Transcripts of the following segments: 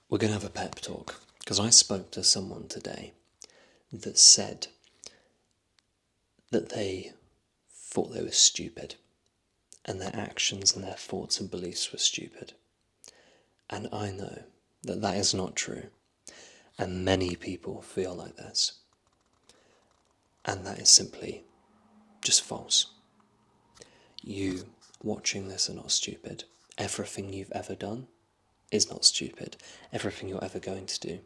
We're going to have a pep talk because I spoke to someone today that said that they thought they were stupid and their actions and their thoughts and beliefs were stupid. And I know that that is not true. And many people feel like this. And that is simply just false. You watching this are not stupid. Everything you've ever done is not stupid. Everything you're ever going to do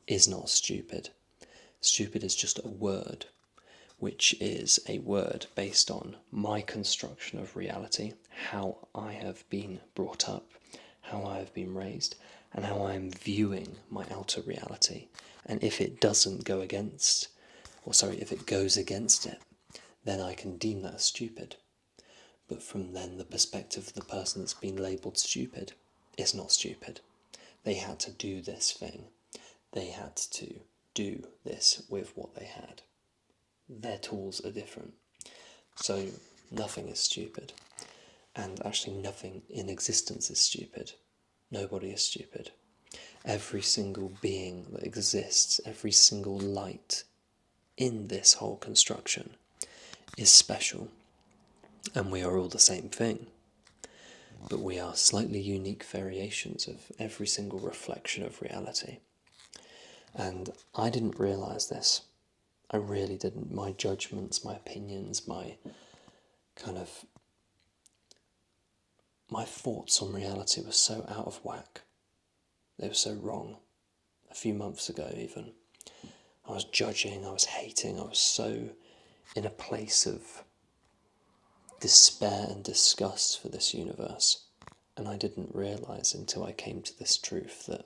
is not stupid. Stupid is just a word, which is a word based on my construction of reality, how I have been brought up, how I have been raised, and how I am viewing my outer reality. And if it doesn't go against, if it goes against it, then I can deem that as stupid. But from then the perspective of the person that's been labelled stupid is not stupid. They had to do this thing. They had to do this with what they had. Their tools are different. So nothing is stupid. And actually nothing in existence is stupid. Nobody is stupid. Every single being that exists, every single light in this whole construction is special. And we are all the same thing. But we are slightly unique variations of every single reflection of reality. And I didn't realise this. I really didn't. My judgments, my opinions, my thoughts on reality were so out of whack. They were so wrong. A few months ago even, I was judging, I was hating, I was so in a place of despair and disgust for this universe. And I didn't realise until I came to this truth that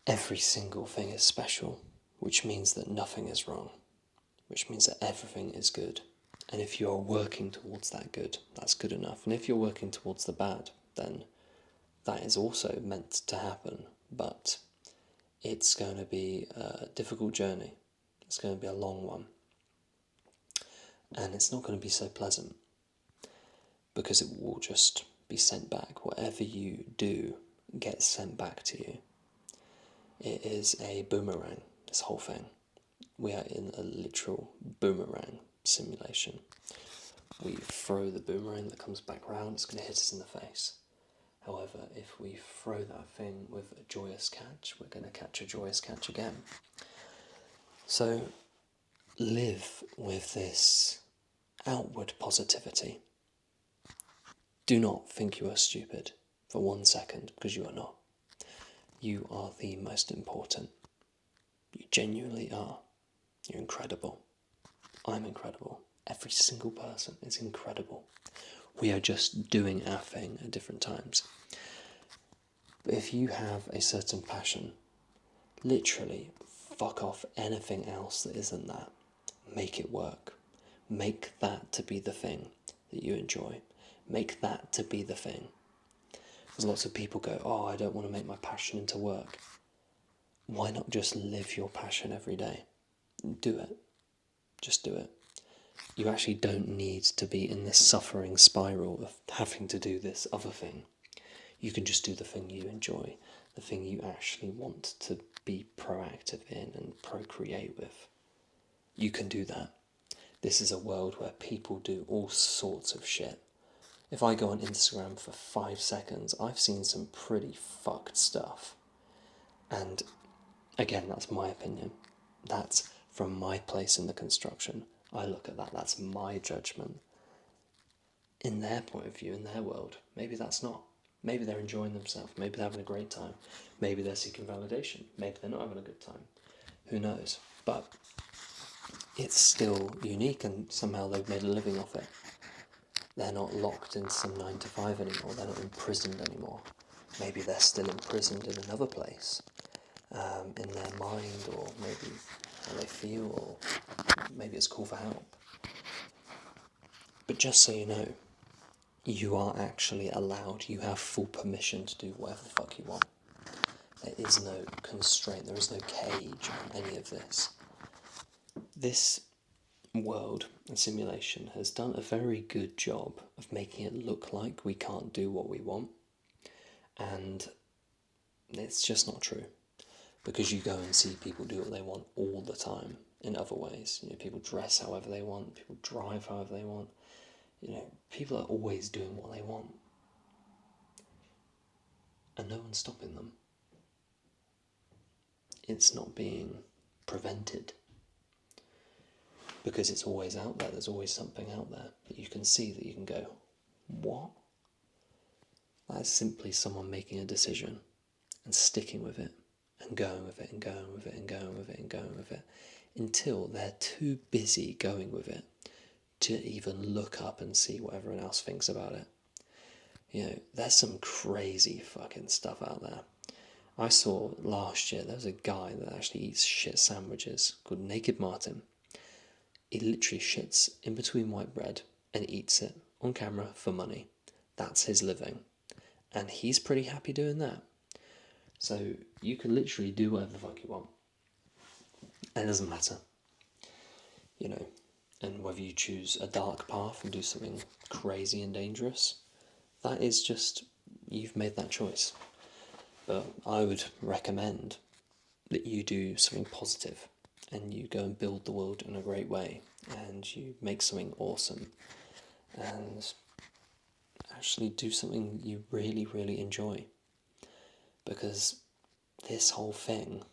every single thing is special, which means that nothing is wrong, which means that everything is good. And if you're working towards that good, that's good enough. And if you're working towards the bad, then that is also meant to happen. But it's going to be a difficult journey. It's going to be a long one. And it's not going to be so pleasant, because it will just be sent back. Whatever you do gets sent back to you. It is a boomerang, this whole thing. We are in a literal boomerang simulation. We throw the boomerang that comes back round, it's going to hit us in the face. However, if we throw that thing with a joyous catch, we're going to catch a joyous catch again. So live with this outward positivity. Do not think you are stupid for 1 second, because you are not. You are the most important. You genuinely are. You're incredible. I'm incredible. Every single person is incredible. We are just doing our thing at different times. But if you have a certain passion, literally fuck off anything else that isn't that. Make it work. Make that to be the thing that you enjoy. Make that to be the thing. Because lots of people go, oh, I don't want to make my passion into work. Why not just live your passion every day? Do it. Just do it. You actually don't need to be in this suffering spiral of having to do this other thing. You can just do the thing you enjoy, the thing you actually want to be proactive in and procreate with. You can do that. This is a world where people do all sorts of shit. If I go on Instagram for 5 seconds, I've seen some pretty fucked stuff. And again, that's my opinion. That's from my place in the construction. I look at that, that's my judgment. In their point of view, in their world, maybe that's not. Maybe they're enjoying themselves, maybe they're having a great time, maybe they're seeking validation, maybe they're not having a good time. Who knows? But it's still unique, and somehow they've made a living off it. They're not locked in some 9 to 5 anymore, they're not imprisoned anymore. Maybe they're still imprisoned in another place, in their mind, or maybe how they feel, or maybe it's call for help. But just so you know, you are actually allowed, you have full permission to do whatever the fuck you want. There is no constraint, there is no cage on any of this. This world and simulation has done a very good job of making it look like we can't do what we want. And It's just not true. Because you go and see people do what they want all the time in other ways. People dress however they want, people drive however they want. People are always doing what they want. And no one's stopping them. It's not being prevented. Because it's always out there. There's always something out there that you can see, that you can go, what? That is simply someone making a decision and sticking with it and going with it and going with it and going with it and going with it until they're too busy going with it to even look up and see what everyone else thinks about it. There's some crazy fucking stuff out there. I saw last year, there was a guy that actually eats shit sandwiches called Naked Martin. He literally shits in between white bread and eats it on camera for money. That's his living. And he's pretty happy doing that. So you can literally do whatever the fuck you want. And it doesn't matter. And whether you choose a dark path and do something crazy and dangerous, that is just, you've made that choice. But I would recommend that you do something positive and you go and build the world in a great way and you make something awesome and actually do something you really, really enjoy. Because this whole thing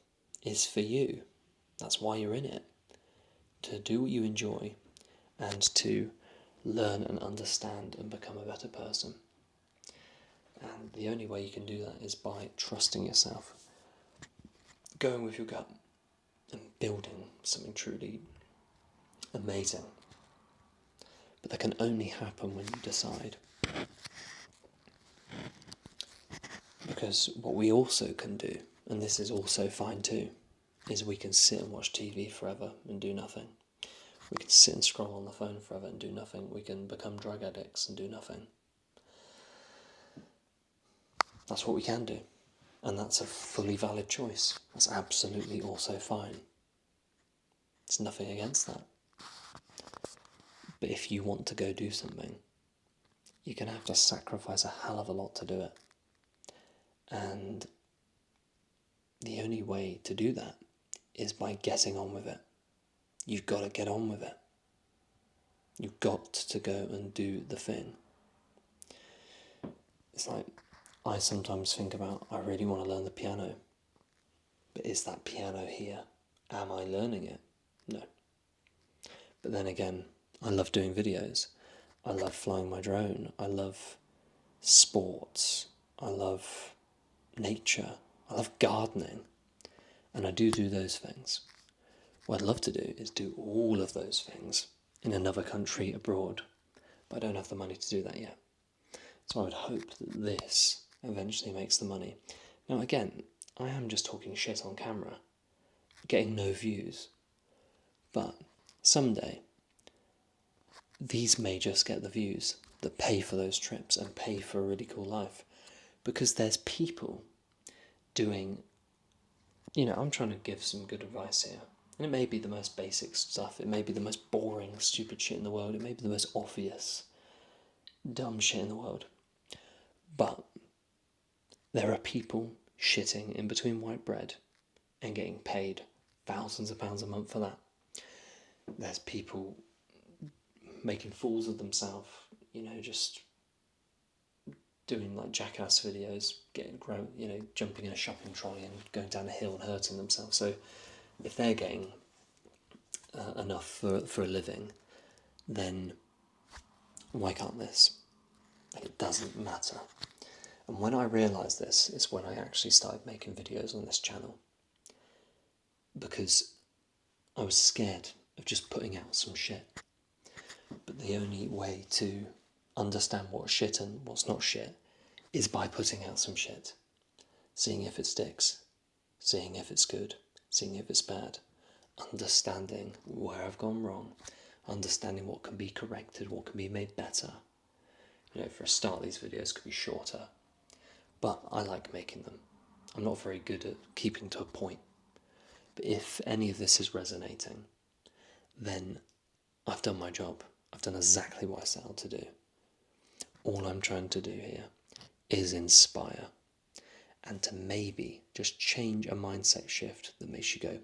is for you. That's why you're in it. To do what you enjoy and to learn and understand and become a better person. And the only way you can do that is by trusting yourself, going with your gut and building something truly amazing. But that can only happen when you decide. Because what we also can do, and this is also fine too, is we can sit and watch TV forever and do nothing. We can sit and scroll on the phone forever and do nothing. We can become drug addicts and do nothing. That's what we can do. And that's a fully valid choice. That's absolutely also fine. There's nothing against that. But if you want to go do something, you're going to have to sacrifice a hell of a lot to do it. And the only way to do that is by getting on with it. You've got to get on with it. You've got to go and do the thing. It's like, I sometimes think about, I really want to learn the piano. But is that piano here? Am I learning it? No. But then again, I love doing videos. I love flying my drone. I love sports. I love nature. I love gardening. And I do those things. What I'd love to do is do all of those things in another country abroad. But I don't have the money to do that yet. So I would hope that this eventually makes the money. Now again, I am just talking shit on camera, getting no views. But someday, these may just get the views that pay for those trips and pay for a really cool life. Because there's people doing, I'm trying to give some good advice here. And it may be the most basic stuff, it may be the most boring, stupid shit in the world, it may be the most obvious, dumb shit in the world. But there are people shitting in between white bread and getting paid thousands of pounds a month for that. There's people making fools of themselves, just doing like jackass videos, jumping in a shopping trolley and going down a hill and hurting themselves. So if they're getting enough for a living, then why can't this? It doesn't matter. And when I realised this is when I actually started making videos on this channel. Because I was scared of just putting out some shit. But the only way to understand what's shit and what's not shit is by putting out some shit. Seeing if it sticks. Seeing if it's good. Seeing if it's bad. Understanding where I've gone wrong. Understanding what can be corrected, what can be made better. For a start, these videos could be shorter. But I like making them. I'm not very good at keeping to a point. But if any of this is resonating, then I've done my job. I've done exactly what I set out to do. All I'm trying to do here is inspire. and to maybe just change a mindset shift that makes you go,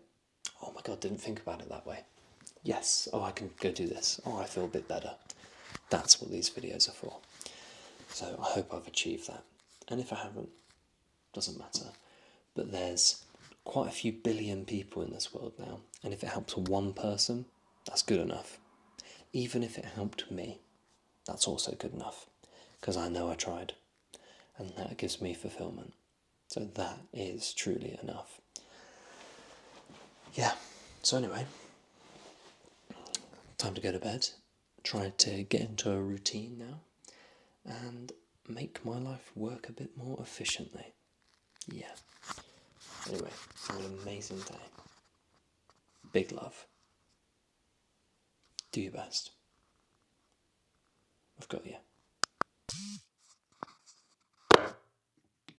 oh my god, didn't think about it that way. Yes, oh, I can go do this. Oh, I feel a bit better. That's what these videos are for. So I hope I've achieved that. And if I haven't, doesn't matter. But there's quite a few billion people in this world now, and if it helps one person, that's good enough. Even if it helped me, that's also good enough, because I know I tried, and that gives me fulfillment. So that is truly enough. Yeah, so anyway, time to go to bed. Try to get into a routine now and make my life work a bit more efficiently. Yeah. Anyway, have an amazing day. Big love. Do your best. I've got you.